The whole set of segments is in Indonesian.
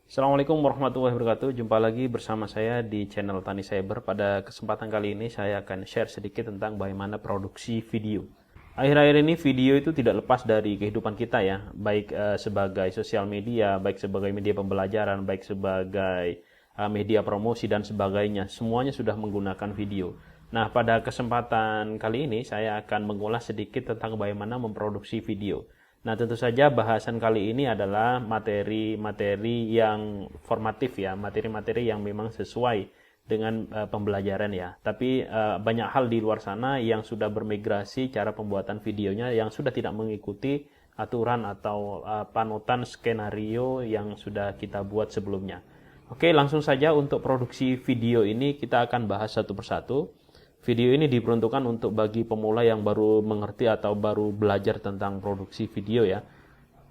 Assalamualaikum warahmatullahi wabarakatuh. Jumpa lagi bersama saya di channel Tani Cyber. Pada kesempatan kali ini saya akan share sedikit tentang bagaimana produksi video. Akhir-akhir ini video itu tidak lepas dari kehidupan kita ya, baik sebagai sosial media, baik sebagai media pembelajaran, baik sebagai media promosi dan sebagainya. Semuanya sudah menggunakan video. Nah, pada kesempatan kali ini saya akan mengulas sedikit tentang bagaimana memproduksi video. Nah, tentu saja bahasan kali ini adalah materi-materi yang formatif ya, materi-materi yang memang sesuai dengan pembelajaran ya. Tapi banyak hal di luar sana yang sudah bermigrasi cara pembuatan videonya yang sudah tidak mengikuti aturan atau panutan skenario yang sudah kita buat sebelumnya. Oke, langsung saja untuk produksi video ini kita akan bahas satu persatu. Video ini diperuntukkan untuk bagi pemula yang baru mengerti atau baru belajar tentang produksi video ya.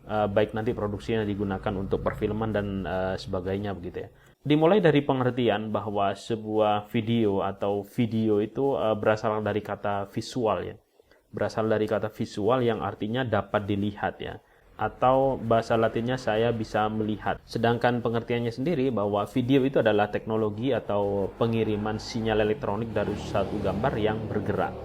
Baik nanti produksinya digunakan untuk perfilman dan sebagainya begitu ya. Dimulai dari pengertian bahwa sebuah video atau video itu berasal dari kata visual ya. Berasal dari kata visual yang artinya dapat dilihat ya. Atau bahasa latinnya saya bisa melihat. Sedangkan pengertiannya sendiri bahwa video itu adalah teknologi atau pengiriman sinyal elektronik dari satu gambar yang bergerak.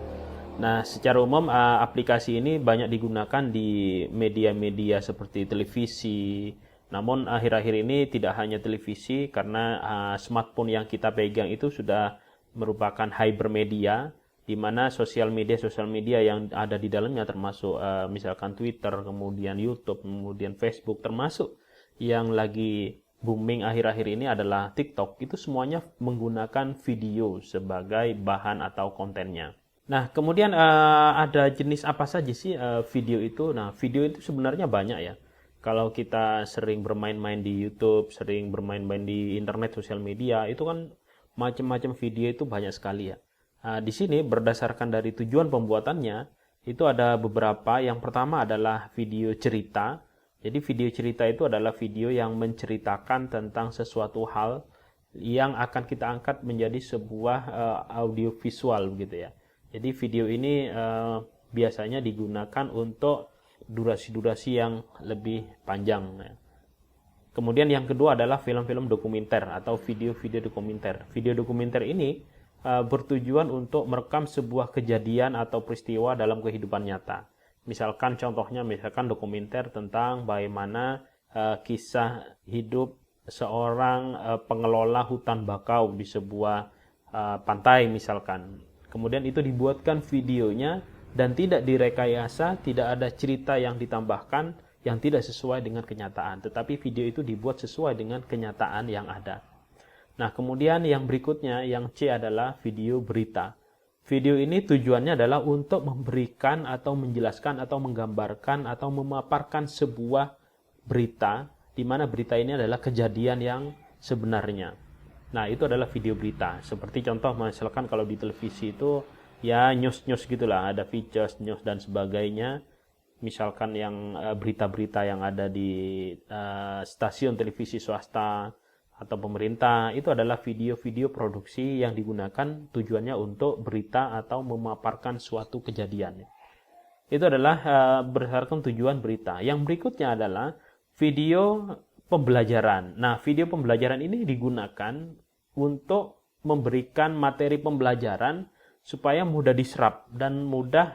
Nah, secara umum aplikasi ini banyak digunakan di media-media seperti televisi. Namun akhir-akhir ini tidak hanya televisi karena smartphone yang kita pegang itu sudah merupakan hypermedia, di mana sosial media yang ada di dalamnya termasuk misalkan Twitter, kemudian YouTube, kemudian Facebook, termasuk yang lagi booming akhir-akhir ini adalah TikTok. Itu semuanya menggunakan video sebagai bahan atau kontennya. Nah, kemudian ada jenis apa saja sih video itu? Nah, video itu sebenarnya banyak ya. Kalau kita sering bermain-main di YouTube, sering bermain-main di internet, sosial media, itu kan macam-macam video itu banyak sekali ya. Nah, di sini berdasarkan dari tujuan pembuatannya, itu ada beberapa. Yang pertama adalah video cerita. Jadi video cerita itu adalah video yang menceritakan tentang sesuatu hal yang akan kita angkat menjadi sebuah audio visual begitu ya. Jadi video ini biasanya digunakan untuk durasi-durasi yang lebih panjang. Kemudian yang kedua adalah film-film dokumenter atau video-video dokumenter. Video dokumenter ini bertujuan untuk merekam sebuah kejadian atau peristiwa dalam kehidupan nyata. Misalkan contohnya dokumenter tentang bagaimana kisah hidup seorang pengelola hutan bakau di sebuah pantai misalkan. Kemudian itu dibuatkan videonya dan tidak direkayasa, tidak ada cerita yang ditambahkan yang tidak sesuai dengan kenyataan. Tetapi video itu dibuat sesuai dengan kenyataan yang ada. Nah, kemudian yang berikutnya, yang C adalah video berita. Video ini tujuannya adalah untuk memberikan atau menjelaskan atau menggambarkan atau memaparkan sebuah berita, di mana berita ini adalah kejadian yang sebenarnya. Nah, itu adalah video berita. Seperti contoh, misalkan kalau di televisi itu, ya news-news gitulah, ada features, news, dan sebagainya. Misalkan yang berita-berita yang ada di stasiun televisi swasta, atau pemerintah, itu adalah video-video produksi yang digunakan tujuannya untuk berita atau memaparkan suatu kejadian. Itu adalah berdasarkan tujuan berita. Yang berikutnya adalah video pembelajaran. Nah, video pembelajaran ini digunakan untuk memberikan materi pembelajaran supaya mudah diserap dan mudah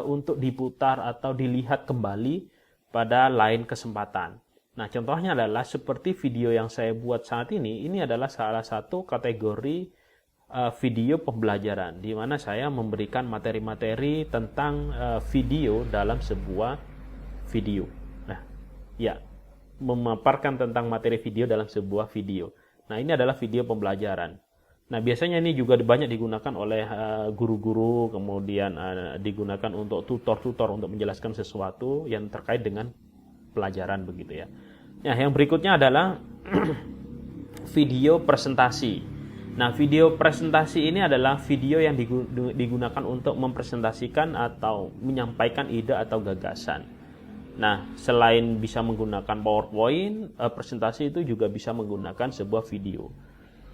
untuk diputar atau dilihat kembali pada lain kesempatan. Nah, contohnya adalah seperti video yang saya buat saat ini adalah salah satu kategori video pembelajaran, di mana saya memberikan materi-materi tentang video dalam sebuah video. Nah, ya, memaparkan tentang materi video dalam sebuah video. Nah, ini adalah video pembelajaran. Nah, biasanya ini juga banyak digunakan oleh guru-guru, kemudian digunakan untuk tutor-tutor untuk menjelaskan sesuatu yang terkait dengan pelajaran begitu ya. Nah, yang berikutnya adalah video presentasi. Nah, video presentasi ini adalah video yang digunakan untuk mempresentasikan atau menyampaikan ide atau gagasan. Nah, selain bisa menggunakan PowerPoint, presentasi itu juga bisa menggunakan sebuah video.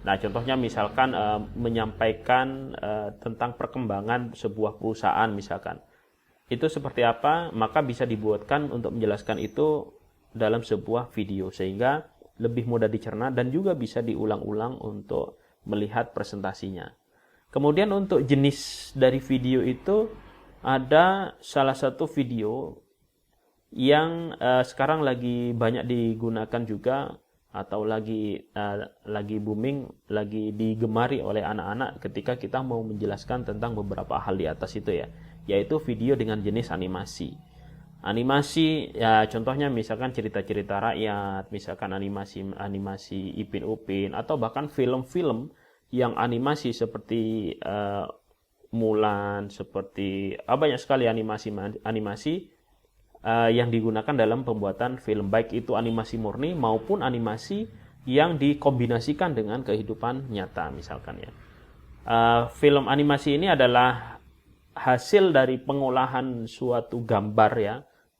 Nah, contohnya misalkan menyampaikan tentang perkembangan sebuah perusahaan misalkan. Itu seperti apa, maka bisa dibuatkan untuk menjelaskan itu dalam sebuah video, sehingga lebih mudah dicerna dan juga bisa diulang-ulang untuk melihat presentasinya. Kemudian untuk jenis dari video itu ada salah satu video yang sekarang lagi banyak digunakan juga atau lagi booming, lagi digemari oleh anak-anak ketika kita mau menjelaskan tentang beberapa hal di atas itu ya, yaitu video dengan jenis animasi. Animasi ya contohnya misalkan cerita-cerita rakyat, misalkan animasi Ipin Upin, atau bahkan film-film yang animasi seperti Mulan, seperti banyak sekali animasi yang digunakan dalam pembuatan film, baik itu animasi murni maupun animasi yang dikombinasikan dengan kehidupan nyata misalkan ya. Film animasi ini adalah hasil dari pengolahan suatu gambar ya,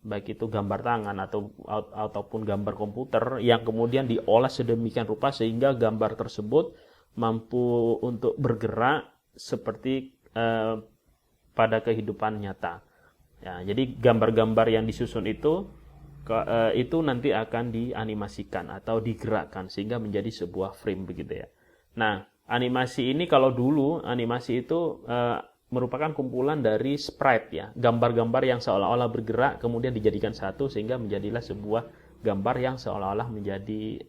baik itu gambar tangan ataupun gambar komputer yang kemudian diolah sedemikian rupa sehingga gambar tersebut mampu untuk bergerak seperti pada kehidupan nyata. Ya, jadi gambar-gambar yang disusun itu nanti akan dianimasikan atau digerakkan sehingga menjadi sebuah frame begitu ya. Nah, animasi ini kalau dulu animasi itu merupakan kumpulan dari sprite ya, gambar-gambar yang seolah-olah bergerak kemudian dijadikan satu sehingga menjadilah sebuah gambar yang seolah-olah menjadi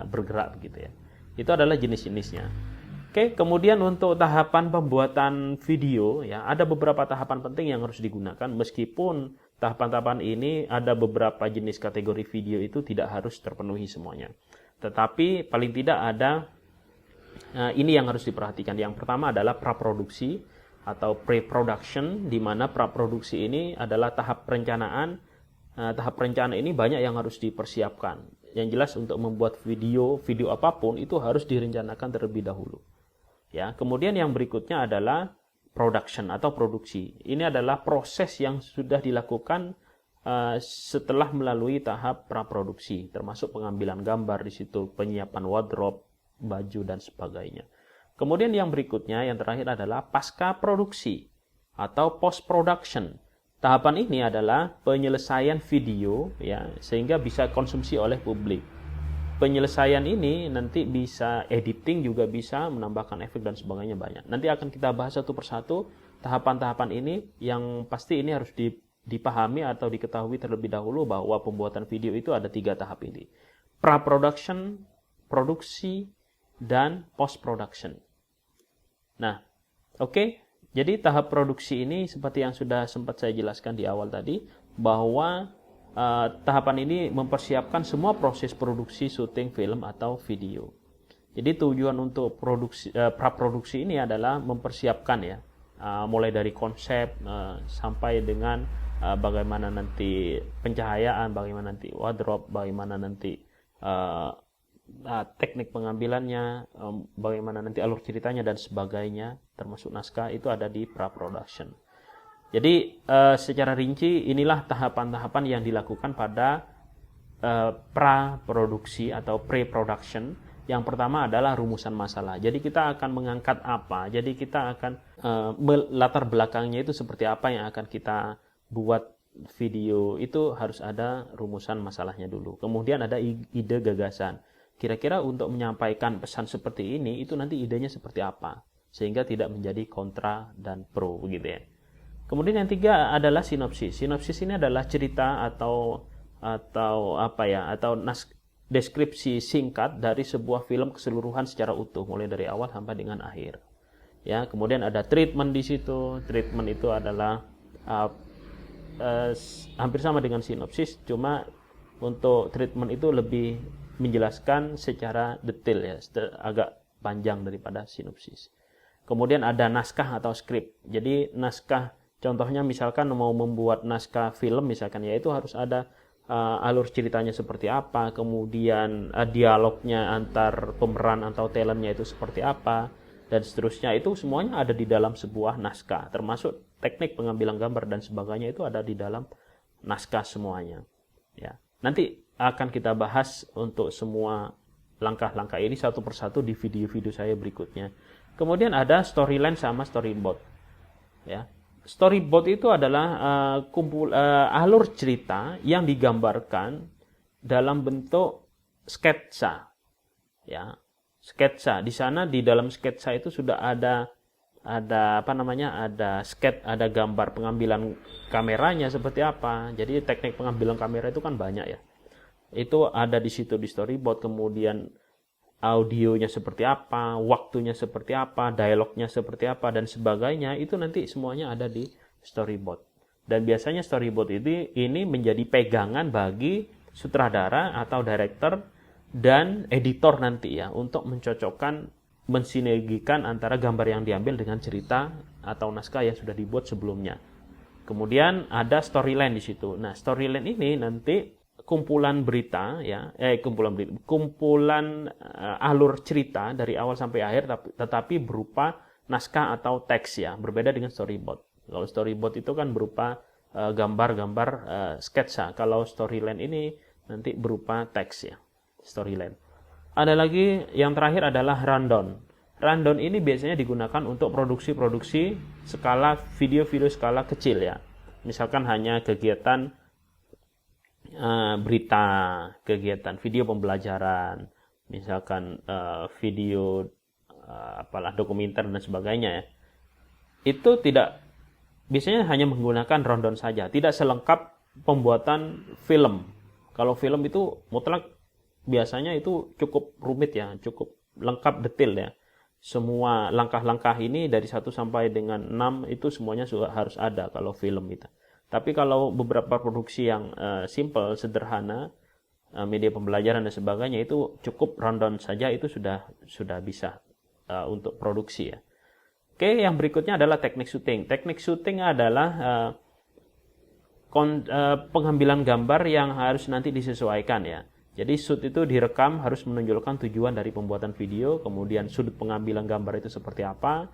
bergerak begitu ya. Itu adalah jenis-jenisnya. Oke, kemudian untuk tahapan pembuatan video ya, ada beberapa tahapan penting yang harus digunakan, meskipun tahapan-tahapan ini ada beberapa jenis kategori video itu tidak harus terpenuhi semuanya. Tetapi paling tidak ada ini yang harus diperhatikan. Yang pertama adalah praproduksi atau pre-production, di mana praproduksi ini adalah tahap perencanaan. Tahap perencanaan ini banyak yang harus dipersiapkan. Yang jelas untuk membuat video apapun itu harus direncanakan terlebih dahulu. Ya, kemudian yang berikutnya adalah production atau produksi. Ini adalah proses yang sudah dilakukan setelah melalui tahap praproduksi, termasuk pengambilan gambar di situ, penyiapan wardrobe, baju dan sebagainya. Kemudian yang berikutnya, yang terakhir adalah pasca produksi atau post production. Tahapan ini adalah penyelesaian video ya sehingga bisa konsumsi oleh publik. Penyelesaian ini nanti bisa editing, juga bisa menambahkan efek dan sebagainya banyak. Nanti akan kita bahas satu persatu tahapan-tahapan ini, yang pasti ini harus dipahami atau diketahui terlebih dahulu bahwa pembuatan video itu ada 3 tahap ini. Pra-production, produksi, dan post-production. Nah, oke. Jadi tahap produksi ini seperti yang sudah sempat saya jelaskan di awal tadi, bahwa tahapan ini mempersiapkan semua proses produksi syuting film atau video. Jadi tujuan untuk praproduksi ini adalah mempersiapkan ya, mulai dari konsep sampai dengan bagaimana nanti pencahayaan, bagaimana nanti wardrobe, bagaimana nanti teknik pengambilannya, bagaimana nanti alur ceritanya dan sebagainya, termasuk naskah, itu ada di pra-production. Jadi secara rinci inilah tahapan-tahapan yang dilakukan pada pra-produksi atau pre-production. Yang pertama adalah rumusan masalah. Jadi kita akan mengangkat apa? Jadi kita akan latar belakangnya itu seperti apa yang akan kita buat video, itu harus ada rumusan masalahnya dulu. Kemudian ada ide gagasan. Kira-kira untuk menyampaikan pesan seperti ini, itu nanti idenya seperti apa? Sehingga tidak menjadi kontra dan pro begitu ya. Kemudian yang 3 adalah sinopsis. Sinopsis ini adalah cerita atau deskripsi singkat dari sebuah film keseluruhan secara utuh, mulai dari awal sampai dengan akhir. Ya, kemudian ada treatment di situ. Treatment itu adalah hampir sama dengan sinopsis, cuma untuk treatment itu lebih menjelaskan secara detail ya, agak panjang daripada sinopsis. Kemudian ada naskah atau skrip. Jadi naskah, contohnya misalkan mau membuat naskah film misalkan, ya itu harus ada alur ceritanya seperti apa, kemudian dialognya antar pemeran atau talentnya itu seperti apa, dan seterusnya. Itu semuanya ada di dalam sebuah naskah, termasuk teknik pengambilan gambar dan sebagainya itu ada di dalam naskah semuanya. Ya, nanti akan kita bahas untuk semua langkah-langkah ini satu persatu di video-video saya berikutnya. Kemudian ada storyline sama storyboard. Ya, storyboard itu adalah alur cerita yang digambarkan dalam bentuk sketsa, ya. Sketsa. Di sana di dalam sketsa itu sudah ada apa namanya? Ada gambar pengambilan kameranya seperti apa. Jadi teknik pengambilan kamera itu kan banyak ya. Itu ada di situ di storyboard, kemudian audionya seperti apa, waktunya seperti apa, dialognya seperti apa dan sebagainya, itu nanti semuanya ada di storyboard. Dan biasanya storyboard ini menjadi pegangan bagi sutradara atau director dan editor nanti ya, untuk mencocokkan, mensinergikan antara gambar yang diambil dengan cerita atau naskah yang sudah dibuat sebelumnya. Kemudian ada storyline di situ. Nah, storyline ini nanti kumpulan berita ya, kumpulan alur cerita dari awal sampai akhir, tetapi berupa naskah atau teks ya, berbeda dengan storyboard. Kalau storyboard itu kan berupa gambar-gambar sketsa. Kalau storyline ini nanti berupa teks ya, storyline. Ada lagi yang terakhir adalah rundown. Rundown ini biasanya digunakan untuk produksi-produksi skala video-video skala kecil ya. Misalkan hanya kegiatan berita, kegiatan video pembelajaran, misalkan video apalah dokumenter dan sebagainya ya. Itu biasanya hanya menggunakan rundown saja, tidak selengkap pembuatan film. Kalau film itu mutlak biasanya itu cukup rumit ya, cukup lengkap detail ya. Semua langkah-langkah ini dari 1 sampai dengan 6 itu semuanya harus ada kalau film itu. Tapi kalau beberapa produksi yang simple, sederhana, media pembelajaran dan sebagainya, itu cukup rundown saja, itu sudah bisa untuk produksi ya. Oke, yang berikutnya adalah teknik syuting. Teknik syuting adalah pengambilan gambar yang harus nanti disesuaikan ya. Jadi shoot itu direkam harus menunjukkan tujuan dari pembuatan video, kemudian sudut pengambilan gambar itu seperti apa,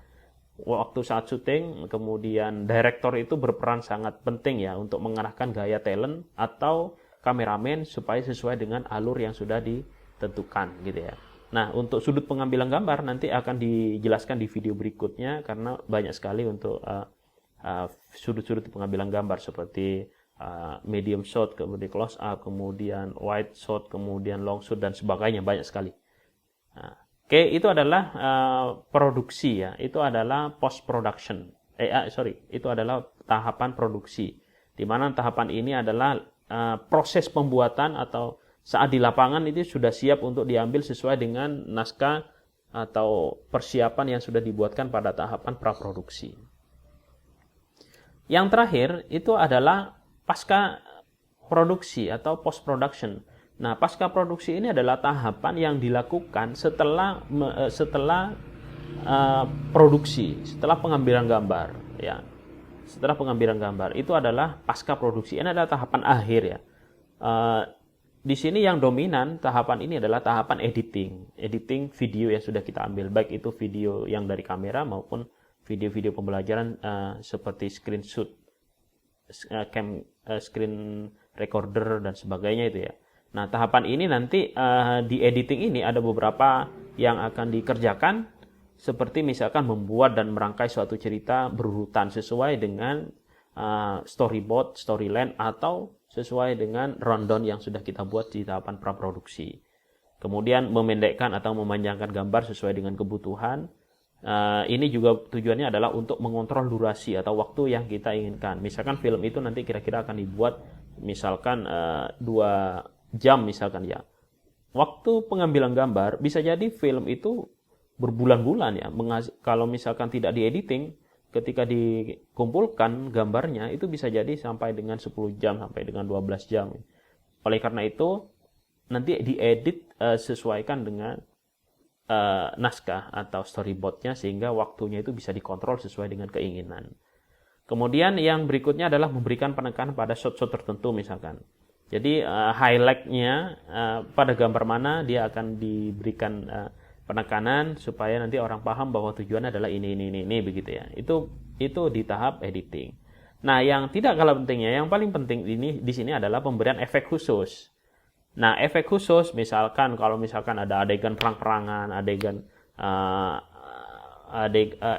waktu saat syuting, kemudian director itu berperan sangat penting ya untuk mengarahkan gaya talent atau kameramen supaya sesuai dengan alur yang sudah ditentukan gitu ya. Nah, untuk sudut pengambilan gambar nanti akan dijelaskan di video berikutnya karena banyak sekali untuk sudut-sudut pengambilan gambar seperti medium shot, kemudian close up, kemudian wide shot, kemudian long shot dan sebagainya, banyak sekali. Nah, oke, itu adalah produksi ya, itu adalah post production. Itu adalah tahapan produksi. Di mana tahapan ini adalah proses pembuatan atau saat di lapangan itu sudah siap untuk diambil sesuai dengan naskah atau persiapan yang sudah dibuatkan pada tahapan praproduksi. Yang terakhir itu adalah pasca produksi atau post production. Nah, pasca produksi ini adalah tahapan yang dilakukan setelah produksi, setelah pengambilan gambar ya. Setelah pengambilan gambar itu adalah pasca produksi. Ini adalah tahapan akhir ya. Di sini yang dominan tahapan ini adalah tahapan editing video yang sudah kita ambil, baik itu video yang dari kamera maupun video-video pembelajaran seperti screenshot, screen recorder dan sebagainya itu ya. Nah, tahapan ini nanti di editing ini ada beberapa yang akan dikerjakan, seperti misalkan membuat dan merangkai suatu cerita berurutan sesuai dengan storyboard, storyline, atau sesuai dengan rundown yang sudah kita buat di tahapan praproduksi. Kemudian memendekkan atau memanjangkan gambar sesuai dengan kebutuhan. Ini juga tujuannya adalah untuk mengontrol durasi atau waktu yang kita inginkan. Misalkan film itu nanti kira-kira akan dibuat misalkan 2 jam misalkan ya. Waktu pengambilan gambar bisa jadi film itu berbulan-bulan ya. Kalau misalkan tidak diediting, ketika dikumpulkan gambarnya itu bisa jadi sampai dengan 10 jam sampai dengan 12 jam. Oleh karena itu nanti diedit sesuaikan dengan naskah atau storyboardnya sehingga waktunya itu bisa dikontrol sesuai dengan keinginan. Kemudian yang berikutnya adalah memberikan penekanan pada shot-shot tertentu misalkan. Jadi highlight-nya pada gambar mana dia akan diberikan penekanan supaya nanti orang paham bahwa tujuannya adalah ini begitu ya. Itu di tahap editing. Nah, yang tidak kalah pentingnya, yang paling penting ini di sini adalah pemberian efek khusus. Nah, efek khusus misalkan kalau misalkan ada adegan perang-perangan,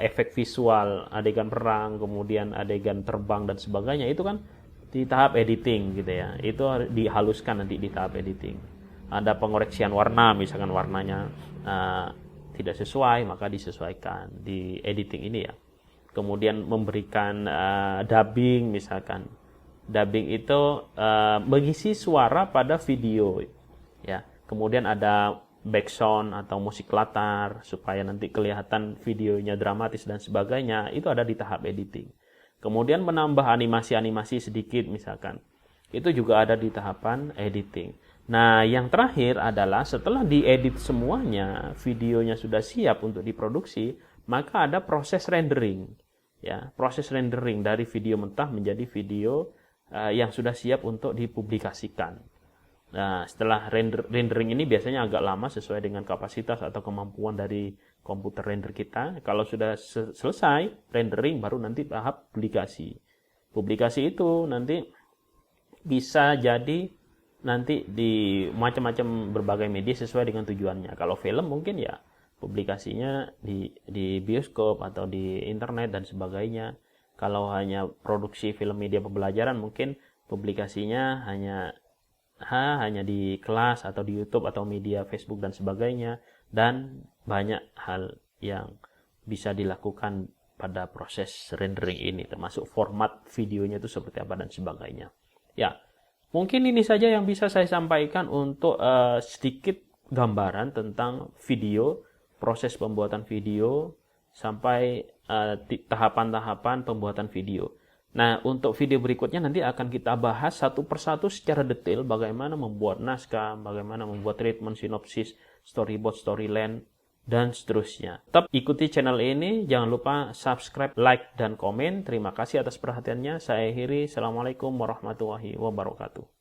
efek visual, adegan perang, kemudian adegan terbang dan sebagainya, itu kan di tahap editing gitu ya. Itu harus dihaluskan nanti di tahap editing. ada pengoreksian warna, misalkan warnanya tidak sesuai, maka disesuaikan di editing ini ya. Kemudian memberikan dubbing, misalkan dubbing itu mengisi suara pada video ya. Kemudian ada background atau musik latar supaya nanti kelihatan videonya dramatis dan sebagainya, itu ada di tahap editing. Kemudian menambah animasi-animasi sedikit misalkan, itu juga ada di tahapan editing. Nah, yang terakhir adalah setelah diedit semuanya, videonya sudah siap untuk diproduksi, maka ada proses rendering. Ya, proses rendering dari video mentah menjadi video yang sudah siap untuk dipublikasikan. Nah, setelah rendering ini biasanya agak lama sesuai dengan kapasitas atau kemampuan dari komputer render kita. Kalau sudah selesai rendering, baru nanti tahap publikasi. Publikasi itu nanti bisa jadi nanti di macam-macam berbagai media sesuai dengan tujuannya. Kalau film mungkin ya publikasinya di bioskop atau di internet dan sebagainya. Kalau hanya produksi film media pembelajaran mungkin publikasinya hanya di kelas atau di YouTube atau media Facebook dan sebagainya, dan banyak hal yang bisa dilakukan pada proses rendering ini, termasuk format videonya itu seperti apa dan sebagainya. Ya, mungkin ini saja yang bisa saya sampaikan untuk sedikit gambaran tentang video, proses pembuatan video sampai tahapan-tahapan pembuatan video. Nah, untuk video berikutnya nanti akan kita bahas satu persatu secara detail bagaimana membuat naskah, bagaimana membuat treatment, sinopsis, storyboard, storyline, dan seterusnya. Tetap ikuti channel ini, jangan lupa subscribe, like, dan komen. Terima kasih atas perhatiannya. Saya akhiri. Assalamualaikum warahmatullahi wabarakatuh.